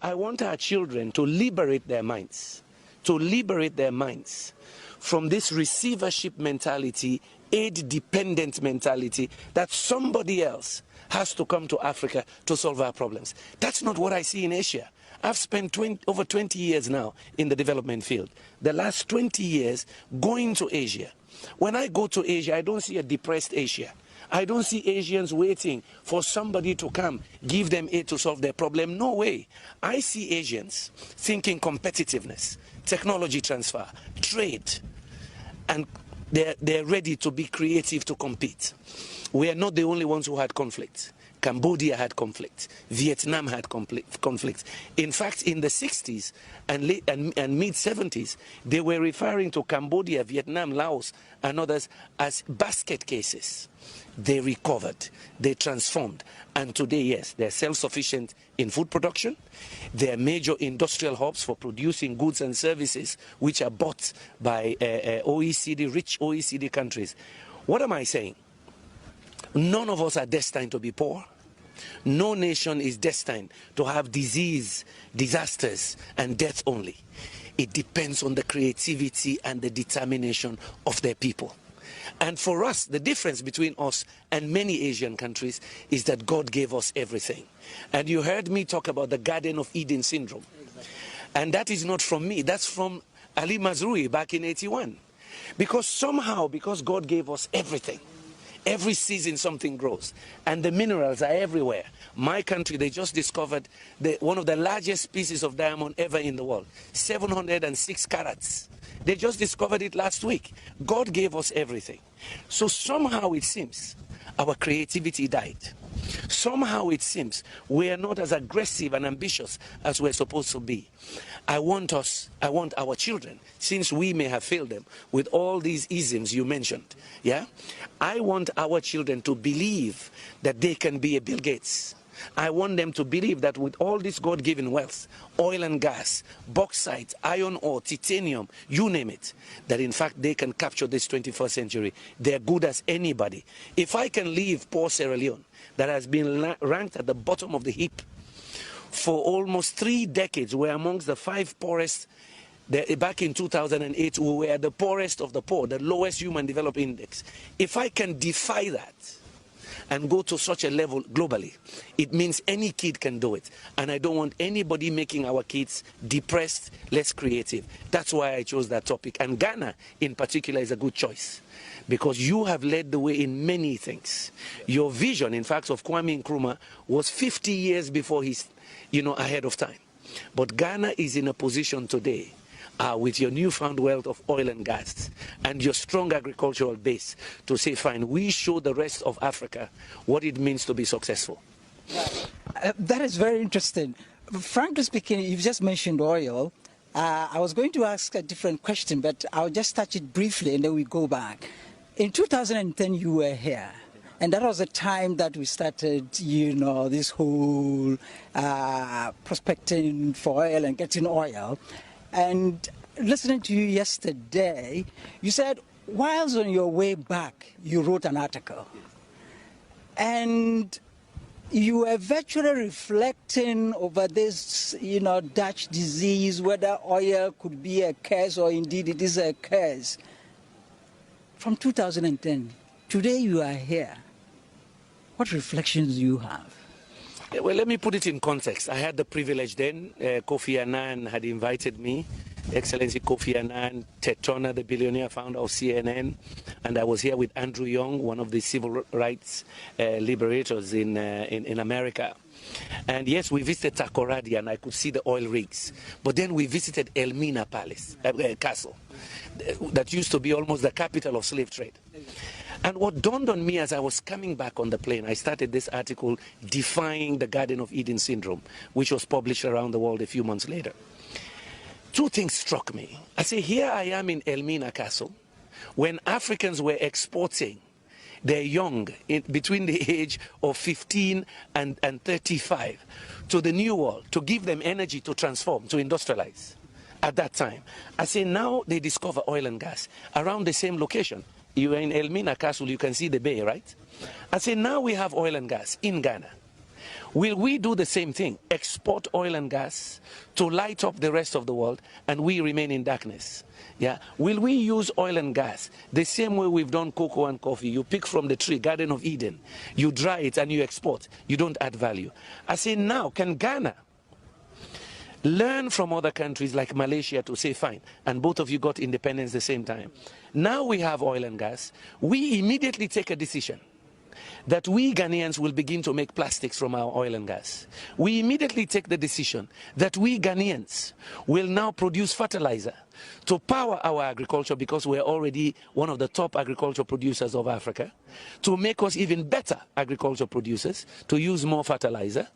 I want our children to liberate their minds, from this receivership mentality, aid-dependent mentality that somebody else has to come to Africa to solve our problems. That's not what I see in Asia. I've spent over 20 years now in the development field. The last 20 years going to Asia. When I go to Asia, I don't see a depressed Asia. I don't see Asians waiting for somebody to come, give them aid to solve their problem. No way. I see Asians thinking competitiveness, technology transfer, trade, and they're ready to be creative to compete. We are not the only ones who had conflict. Cambodia had conflict. Vietnam had conflict. In fact, in the 60s and mid-70s, they were referring to Cambodia, Vietnam, Laos, and others as basket cases. They recovered, they transformed, and today, yes, they're self-sufficient in food production. They're major industrial hubs for producing goods and services which are bought by rich OECD countries. What am I saying? None of us are destined to be poor. No nation is destined to have disease, disasters, and death only. It depends on the creativity and the determination of their people. And for us, the difference between us and many Asian countries is that God gave us everything. And you heard me talk about the Garden of Eden syndrome. And that is not from me, that's from Ali Mazrui back in '81. Because God gave us everything. Every season something grows, and the minerals are everywhere. My country, they just discovered one of the largest pieces of diamond ever in the world, 706 carats. They just discovered it last week. God gave us everything. So somehow it seems our creativity died. Somehow it seems we are not as aggressive and ambitious as we're supposed to be. I want our children, since we may have failed them with all these isms you mentioned, yeah? I want our children to believe that they can be a Bill Gates. I want them to believe that with all this God-given wealth, oil and gas, bauxite, iron ore, titanium, you name it, that in fact they can capture this 21st century. They're good as anybody. If I can leave poor Sierra Leone, that has been ranked at the bottom of the heap for almost 3 decades, we're amongst the 5 poorest. Back in 2008, we were the poorest of the poor, the lowest human development index. If I can defy that and go to such a level globally, it means any kid can do it. And I don't want anybody making our kids depressed, less creative. That's why I chose that topic. And Ghana, in particular, is a good choice, because you have led the way in many things. Your vision, in fact, of Kwame Nkrumah was 50 years before he's, ahead of time. But Ghana is in a position today, with your newfound wealth of oil and gas and your strong agricultural base, to say, fine, we show the rest of Africa what it means to be successful. That is very interesting. Frankly speaking, you've just mentioned oil. I was going to ask a different question, but I'll just touch it briefly and then we go back. In 2010, you were here. And that was the time that we started, this whole prospecting for oil and getting oil. And listening to you yesterday, you said, whilst on your way back, you wrote an article. And you were virtually reflecting over this, Dutch disease, whether oil could be a curse or indeed it is a curse. From 2010, today you are here. What reflections do you have? Well, let me put it in context. I had the privilege then. Kofi Annan had invited me, Excellency Kofi Annan, Ted Turner, the billionaire founder of CNN, and I was here with Andrew Young, one of the civil rights liberators in America. And yes, we visited Takoradi and I could see the oil rigs. But then we visited Elmina Castle, that used to be almost the capital of slave trade. And what dawned on me as I was coming back on the plane, I started this article, Defying the Garden of Eden Syndrome, which was published around the world a few months later. 2 things struck me. I say, here I am in Elmina Castle, when Africans were exporting their young, between the age of 15 and 35, to the New World, to give them energy to transform, to industrialize. At that time, I say, now they discover oil and gas around the same location. You are in Elmina Castle, you can see the bay, right? I say, now we have oil and gas in Ghana. Will we do the same thing? Export oil and gas to light up the rest of the world and we remain in darkness? Yeah. Will we use oil and gas the same way we've done cocoa and coffee? You pick from the tree, Garden of Eden, you dry it and you export. You don't add value. I say now, can Ghana learn from other countries like Malaysia to say, fine, and both of you got independence at the same time. Now we have oil and gas. We immediately take a decision that we Ghanaians will begin to make plastics from our oil and gas. We immediately take the decision that we Ghanaians will now produce fertilizer to power our agriculture, because we're already one of the top agriculture producers of Africa, to make us even better agriculture producers, to use more fertilizer.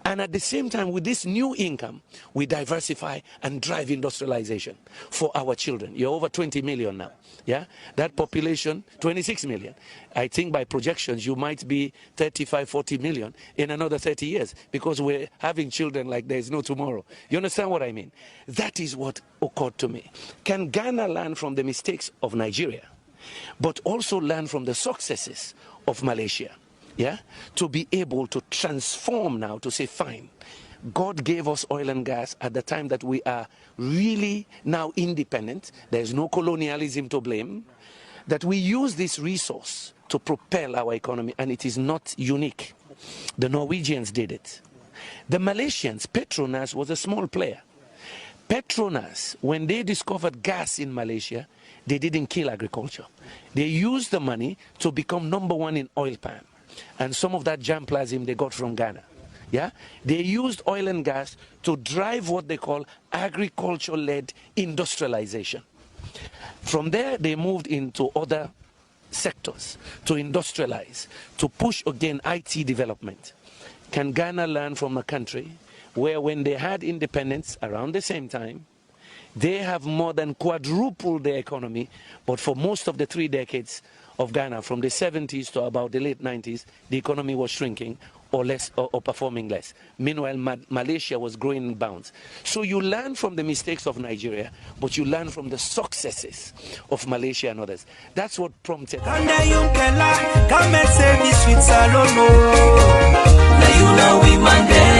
And at the same time, with this new income, we diversify and drive industrialization for our children. You're over 20 million now. Yeah, that population, 26 million. I think by projections, you might be 35, 40 million in another 30 years, because we're having children like there's no tomorrow. You understand what I mean? That is what occurred to me. Can Ghana learn from the mistakes of Nigeria, but also learn from the successes of Malaysia? Yeah, to be able to transform now, to say, fine, God gave us oil and gas at the time that we are really now independent. There's no colonialism to blame. That we use this resource to propel our economy, and it is not unique. The Norwegians did it. The Malaysians, Petronas was a small player. Petronas, when they discovered gas in Malaysia, they didn't kill agriculture. They used the money to become #1 in oil palm. And some of that germplasm they got from Ghana. Yeah? They used oil and gas to drive what they call agriculture-led industrialization. From there, they moved into other sectors to industrialize, to push again IT development. Can Ghana learn from a country where, when they had independence around the same time, they have more than quadrupled their economy, but for most of the 3 decades of Ghana, from the 70s to about the late 90s, the economy was shrinking or less, or performing less. Meanwhile, Malaysia was growing in bounds. So you learn from the mistakes of Nigeria, but you learn from the successes of Malaysia and others. That's what prompted. Come and say this with Salomo. You know we Mandela.